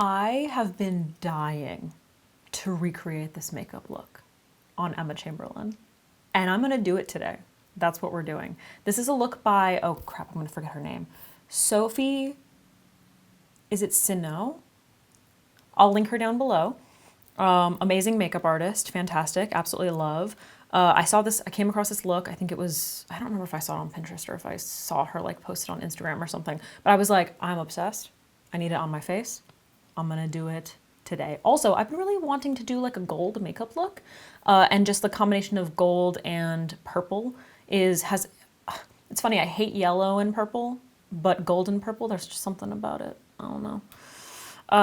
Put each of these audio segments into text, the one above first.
I have been dying to recreate this makeup look on Emma Chamberlain, and I'm gonna do it today. That's what we're doing. This is a look by, oh crap, I'm gonna forget her name. Sophie, is it Sinot? I'll link her down below. Amazing makeup artist, fantastic, absolutely love. I came across this look, I think it was, I don't remember if I saw it on Pinterest or if I saw her like posted on Instagram or something, but I was like, I'm obsessed. I need it on my face. I'm gonna do it today. Also, I've been really wanting to do like a gold makeup look, and just the combination of gold and purple it's funny, I hate yellow and purple, but gold and purple, there's just something about it. I don't know.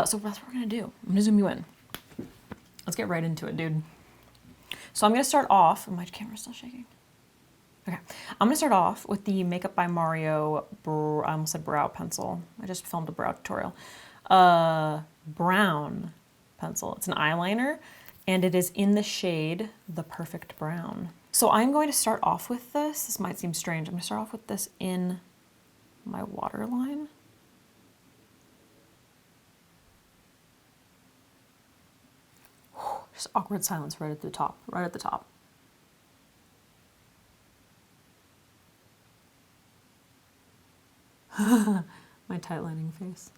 So that's what we're gonna do. I'm gonna zoom you in. Let's get right into it, dude. So I'm gonna start off, my camera's still shaking. Okay, I'm gonna start off with the Makeup by Mario, I almost said brow pencil. I just filmed a brow tutorial. Brown pencil. It's an eyeliner and it is in the shade The Perfect Brown. So I'm going to start off with this. This might seem strange. I'm gonna start off with this in my waterline. Just awkward silence right at the top, right at the top. My tight lining face.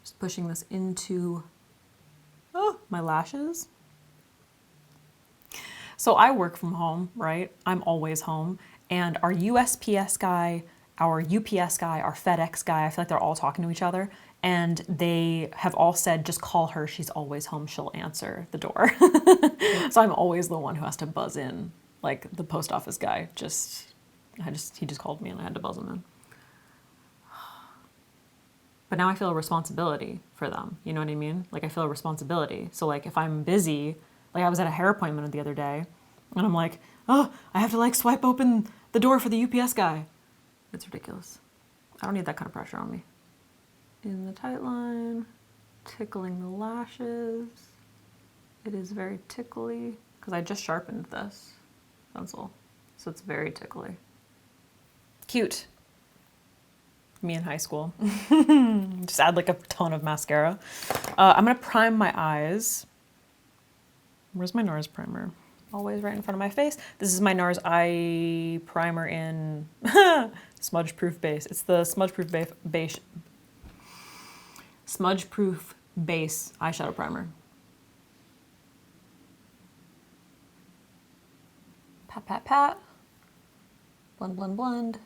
Just pushing this into my lashes. So I work from home, right? I'm always home. And our USPS guy, our UPS guy, our FedEx guy, I feel like they're all talking to each other. And they have all said, just call her, she's always home, she'll answer the door. So I'm always the one who has to buzz in. Like the post office guy, he just called me and I had to buzz him in. But now I feel a responsibility for them. You know what I mean? Like I feel a responsibility. So like if I'm busy, like I was at a hair appointment the other day and I'm like, oh, I have to like swipe open the door for the UPS guy. It's ridiculous. I don't need that kind of pressure on me. In the tight line, tickling the lashes. It is very tickly because I just sharpened this pencil. So it's very tickly. Cute. Me in high school. Just add like a ton of mascara. I'm gonna prime my eyes. Where's my NARS primer? Always right in front of my face. This is my NARS eye primer in smudge proof base. It's the smudge proof base eyeshadow primer. Pat, pat, pat. Blend, blend, blend.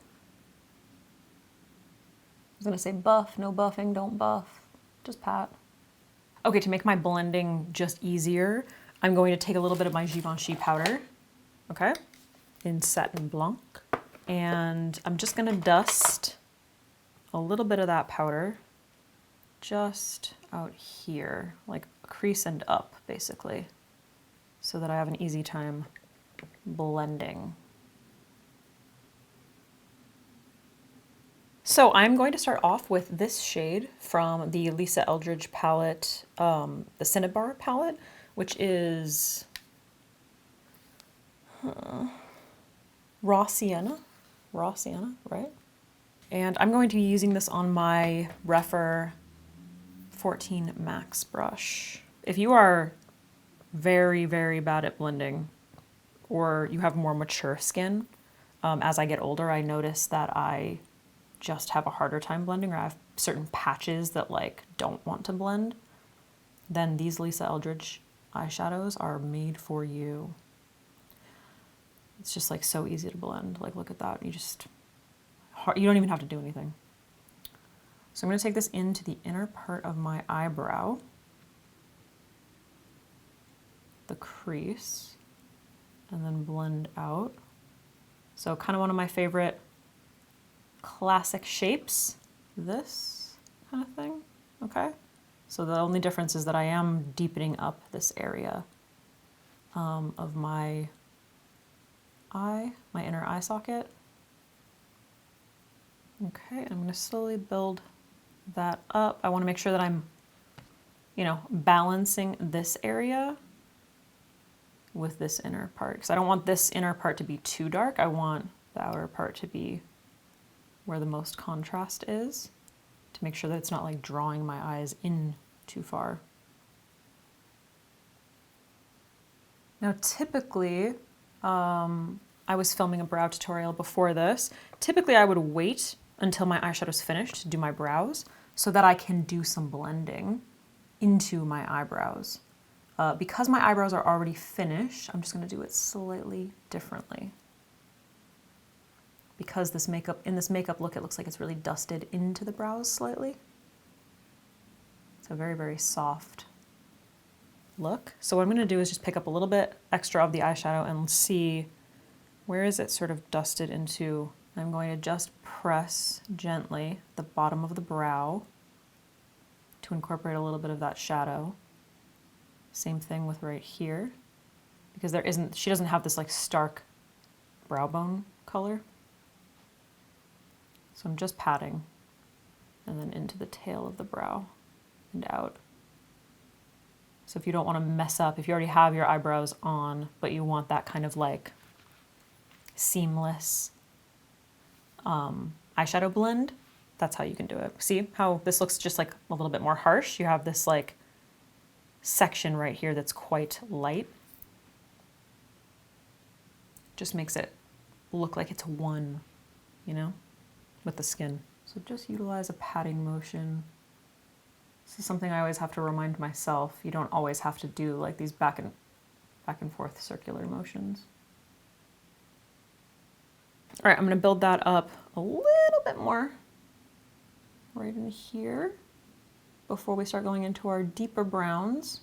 I was gonna say buff, no buffing, don't buff, just pat. Okay, to make my blending just easier, I'm going to take a little bit of my Givenchy powder, okay, in Satin Blanc, and I'm just gonna dust a little bit of that powder just out here, like crease and up, basically, so that I have an easy time blending. So I'm going to start off with this shade from the Lisa Eldridge palette, the Cinnabar palette, which is Raw Sienna, right? And I'm going to be using this on my Refer 14 Max brush. If you are very, very bad at blending, or you have more mature skin, as I get older, I notice that I just have a harder time blending, or I have certain patches that like don't want to blend, then these Lisa Eldridge eyeshadows are made for you. It's just like so easy to blend. Like look at that. You don't even have to do anything. So I'm going to take this into the inner part of my eyebrow, the crease, and then blend out. So kind of one of my favorite classic shapes, this kind of thing, okay? So the only difference is that I am deepening up this area of my eye, my inner eye socket. Okay, I'm gonna slowly build that up. I wanna make sure that I'm, balancing this area with this inner part, because I don't want this inner part to be too dark. I want the outer part to be where the most contrast is, to make sure that it's not like drawing my eyes in too far. Now typically, I was filming a brow tutorial before this. Typically I would wait until my eyeshadow's finished to do my brows so that I can do some blending into my eyebrows. Because my eyebrows are already finished, I'm just gonna do it slightly differently. Because in this makeup look, it looks like it's really dusted into the brows slightly. It's a very, very soft look. So what I'm gonna do is just pick up a little bit extra of the eyeshadow and see where is it sort of dusted into. I'm going to just press gently the bottom of the brow to incorporate a little bit of that shadow. Same thing with right here, because she doesn't have this like stark brow bone color. So I'm just patting and then into the tail of the brow and out. So if you don't want to mess up, if you already have your eyebrows on, but you want that kind of like seamless eyeshadow blend, that's how you can do it. See how this looks just like a little bit more harsh? You have this like section right here that's quite light. Just makes it look like it's one, you know, with the skin. So just utilize a patting motion. This is something I always have to remind myself. You don't always have to do like these back and forth circular motions. All right, I'm gonna build that up a little bit more right in here before we start going into our deeper browns.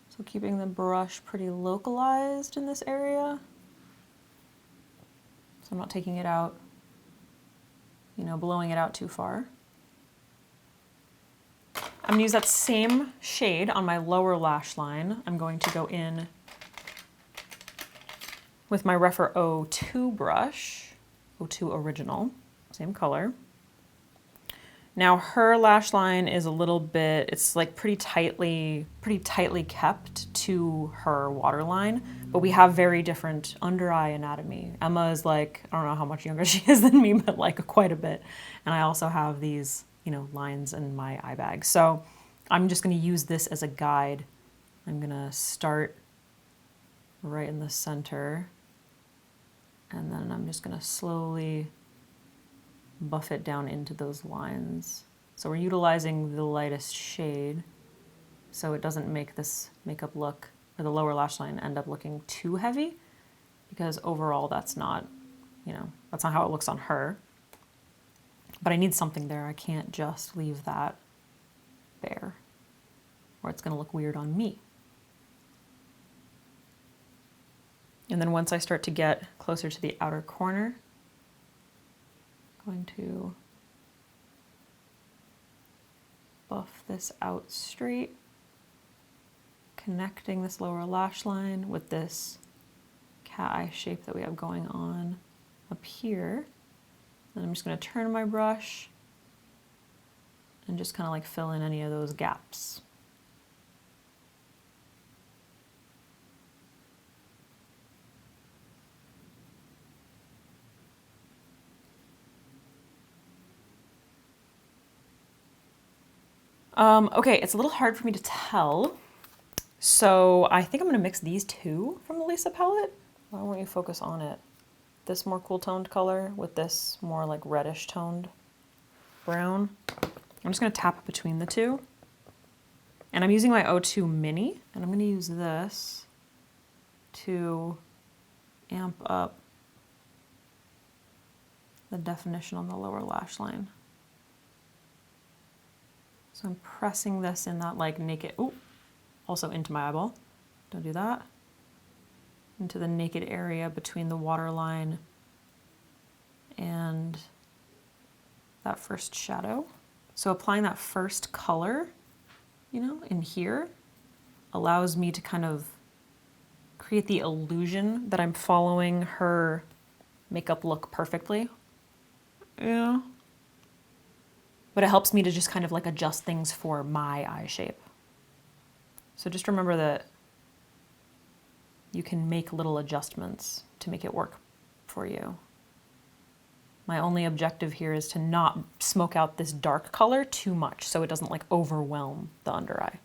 So keeping the brush pretty localized in this area. So I'm not taking it out, you know, blowing it out too far. I'm gonna use that same shade on my lower lash line. I'm going to go in with my Refer 02 brush, 02 Original, same color. Now her lash line is a little bit, it's like pretty tightly kept to her waterline, but we have very different under eye anatomy. Emma is like, I don't know how much younger she is than me, but like quite a bit. And I also have these, you know, lines in my eye bag. So I'm just gonna use this as a guide. I'm gonna start right in the center, and then I'm just gonna slowly buff it down into those lines. So we're utilizing the lightest shade so it doesn't make this makeup look, or the lower lash line end up looking too heavy, because overall that's not, you know, that's not how it looks on her. But I need something there. I can't just leave that bare, or it's gonna look weird on me. And then once I start to get closer to the outer corner, I'm going to buff this out straight, connecting this lower lash line with this cat eye shape that we have going on up here. And I'm just going to turn my brush and just kind of like fill in any of those gaps. Okay, it's a little hard for me to tell. So I think I'm gonna mix these two from the Lisa palette. Why won't you focus on it? This more cool toned color with this more like reddish toned brown. I'm just gonna tap between the two. And I'm using my 02 Mini, and I'm gonna use this to amp up the definition on the lower lash line. So I'm pressing this in that like naked, ooh, also into my eyeball, don't do that. Into the naked area between the waterline and that first shadow. So applying that first color, you know, in here allows me to kind of create the illusion that I'm following her makeup look perfectly. Yeah. But it helps me to just kind of like adjust things for my eye shape. So just remember that you can make little adjustments to make it work for you. My only objective here is to not smoke out this dark color too much so it doesn't like overwhelm the under eye.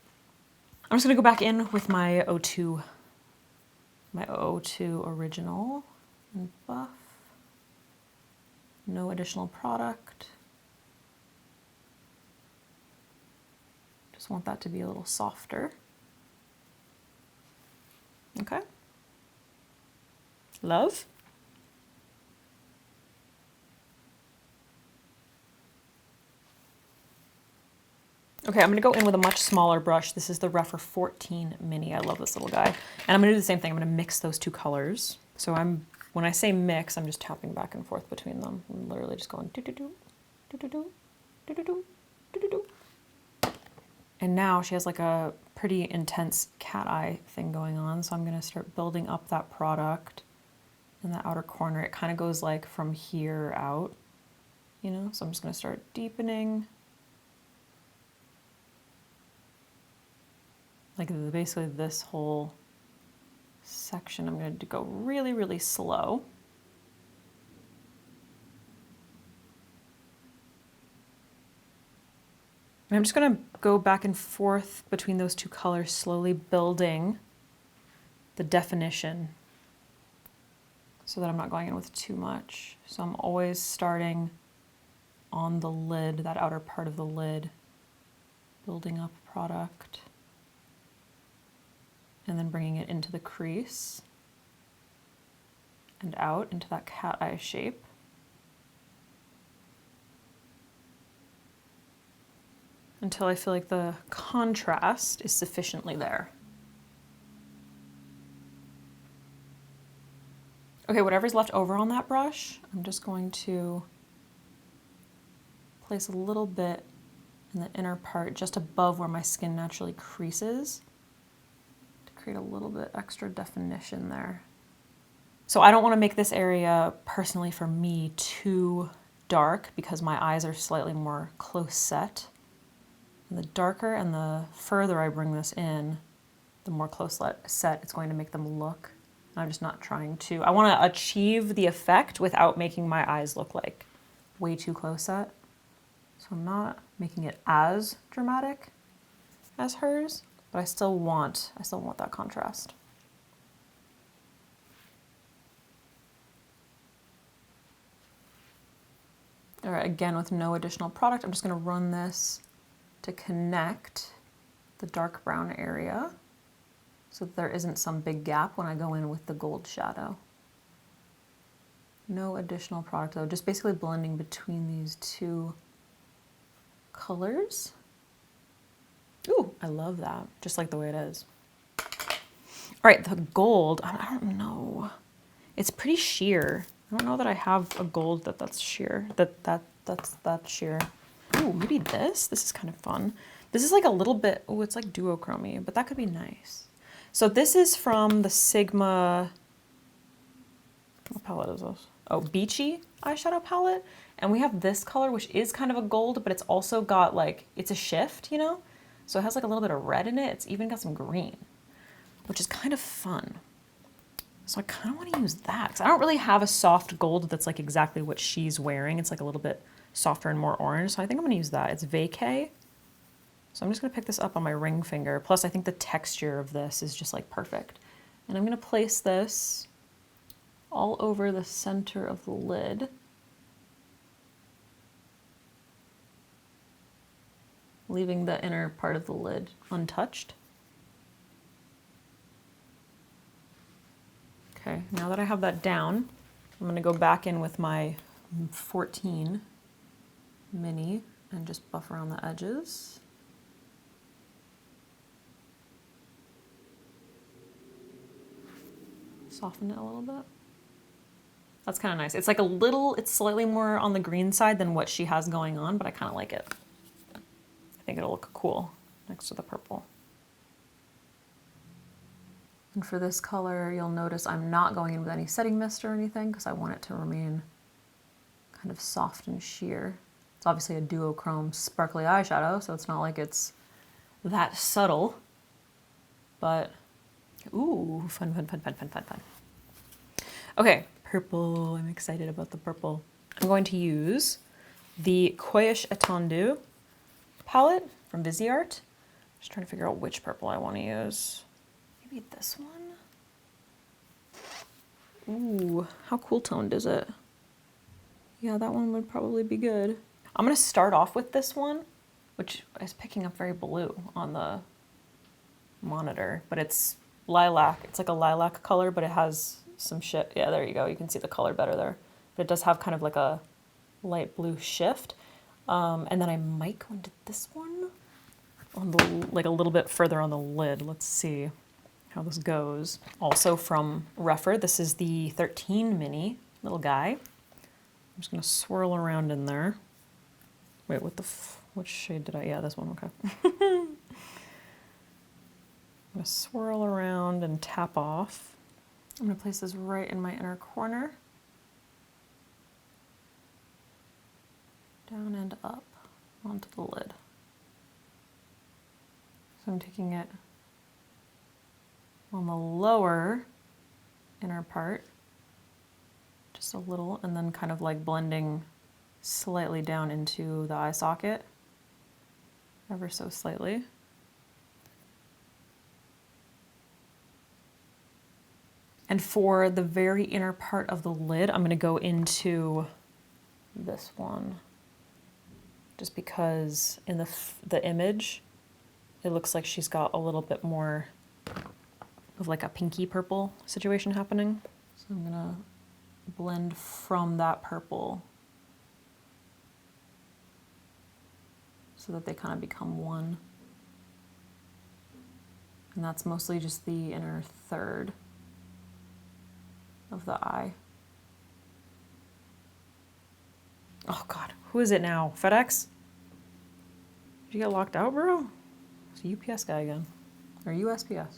I'm just gonna go back in with my O2 original and buff. No additional product. Just want that to be a little softer. Okay. Love. Okay, I'm gonna go in with a much smaller brush. This is the Refer 14 Mini. I love this little guy. And I'm gonna do the same thing. I'm gonna mix those two colors. So when I say mix, I'm just tapping back and forth between them. I'm literally just going do-do-do, do-do-do, do-do-do, do-do-do. And now she has like a pretty intense cat eye thing going on. So I'm gonna start building up that product in the outer corner. It kind of goes like from here out, you know? So I'm just gonna start deepening. Like basically this whole section, I'm going to go really, really slow. And I'm just going to go back and forth between those two colors, slowly building the definition so that I'm not going in with too much. So I'm always starting on the lid, that outer part of the lid, building up product. And then bringing it into the crease and out into that cat eye shape. Until I feel like the contrast is sufficiently there. Okay, whatever's left over on that brush, I'm just going to place a little bit in the inner part just above where my skin naturally creases. Create a little bit extra definition there. So I don't want to make this area personally for me too dark because my eyes are slightly more close set. And the darker and the further I bring this in, the more close set it's going to make them look. I'm just not trying to, I want to achieve the effect without making my eyes look like way too close set. So I'm not making it as dramatic as hers. But I still want that contrast. All right, again, with no additional product, I'm just gonna run this to connect the dark brown area so that there isn't some big gap when I go in with the gold shadow. No additional product though, just basically blending between these two colors. Ooh, I love that. Just like the way it is. All right, the gold, I don't know. It's pretty sheer. I don't know that I have a gold that's sheer, that's sheer. Ooh, maybe this? This is kind of fun. This is like a little bit, oh, it's like duochrome-y, but that could be nice. So this is from the Sigma, what palette is this? Oh, Beachy eyeshadow palette. And we have this color, which is kind of a gold, but it's also got like, it's a shift, you know? So it has like a little bit of red in it. It's even got some green, which is kind of fun. So I kind of want to use that because I don't really have a soft gold that's like exactly what she's wearing. It's like a little bit softer and more orange. So I think I'm going to use that. It's Vacay. So I'm just going to pick this up on my ring finger. Plus I think the texture of this is just like perfect. And I'm going to place this all over the center of the lid. Leaving the inner part of the lid untouched. Okay, now that I have that down, I'm gonna go back in with my 14 Mini and just buff around the edges. Soften it a little bit. That's kind of nice. It's like it's slightly more on the green side than what she has going on, but I kind of like it. I think it'll look cool next to the purple. And for this color, you'll notice I'm not going in with any setting mist or anything because I want it to remain kind of soft and sheer. It's obviously a duochrome sparkly eyeshadow, so it's not like it's that subtle, but ooh, fun, fun, fun, fun, fun, fun, fun. Okay, purple, I'm excited about the purple. I'm going to use the Coyish Etendue palette from VISEART. Just trying to figure out which purple I want to use. Maybe this one? Ooh, how cool toned is it? Yeah, that one would probably be good. I'm gonna start off with this one, which is picking up very blue on the monitor, but it's lilac. It's like a lilac color, but it has some shit. Yeah, there you go. You can see the color better there. But it does have kind of like a light blue shift. And then I might go into this one on the, like a little bit further on the lid. Let's see how this goes. Also from Refer, this is the 13 mini little guy. I'm just gonna swirl around in there. Wait, which shade did I, yeah, this one, okay. I'm gonna swirl around and tap off. I'm gonna place this right in my inner corner. Down and up onto the lid. So I'm taking it on the lower inner part, just a little, and then kind of like blending slightly down into the eye socket, ever so slightly. And for the very inner part of the lid, I'm gonna go into this one, just because in the image, it looks like she's got a little bit more of like a pinky purple situation happening. So I'm gonna blend from that purple so that they kind of become one. And that's mostly just the inner third of the eye. Oh God, who is it now? FedEx? Did you get locked out, bro? It's a UPS guy again. Or USPS.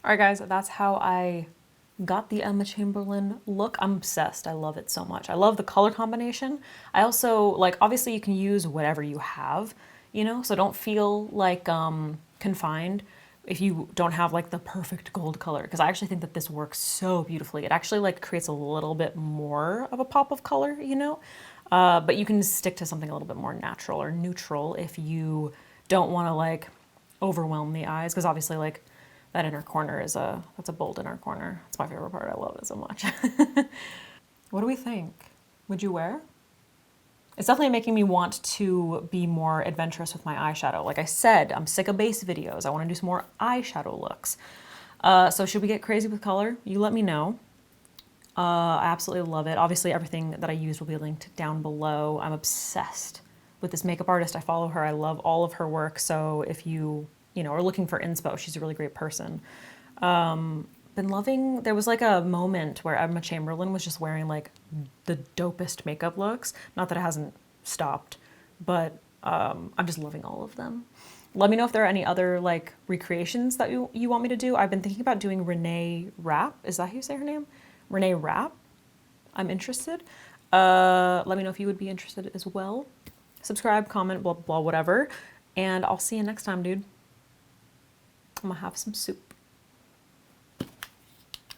All right, guys, that's how I got the Emma Chamberlain look. I'm obsessed. I love it so much. I love the color combination. I also, like, obviously you can use whatever you have, you know, so don't feel like confined if you don't have like the perfect gold color, because I actually think that this works so beautifully. It actually like creates a little bit more of a pop of color, you know, but you can stick to something a little bit more natural or neutral if you don't want to like overwhelm the eyes, because obviously like that inner corner is that's a bold inner corner. It's my favorite part. I love it so much. What do we think? Would you wear? It's definitely making me want to be more adventurous with my eyeshadow. Like I said, I'm sick of base videos. I want to do some more eyeshadow looks. So should we get crazy with color? You let me know. I absolutely love it. Obviously everything that I use will be linked down below. I'm obsessed with this makeup artist. I follow her. I love all of her work. So if you know, are looking for inspo, she's a really great person. Been loving, there was like a moment where Emma Chamberlain was just wearing like the dopest makeup looks. Not that it hasn't stopped, but I'm just loving all of them. Let me know if there are any other like recreations that you want me to do. I've been thinking about doing Renee Rapp. Is that how you say her name? Renee Rapp. I'm interested. Let me know if you would be interested as well. Subscribe, comment, blah, blah, whatever. And I'll see you next time, dude. I'm gonna have some soup.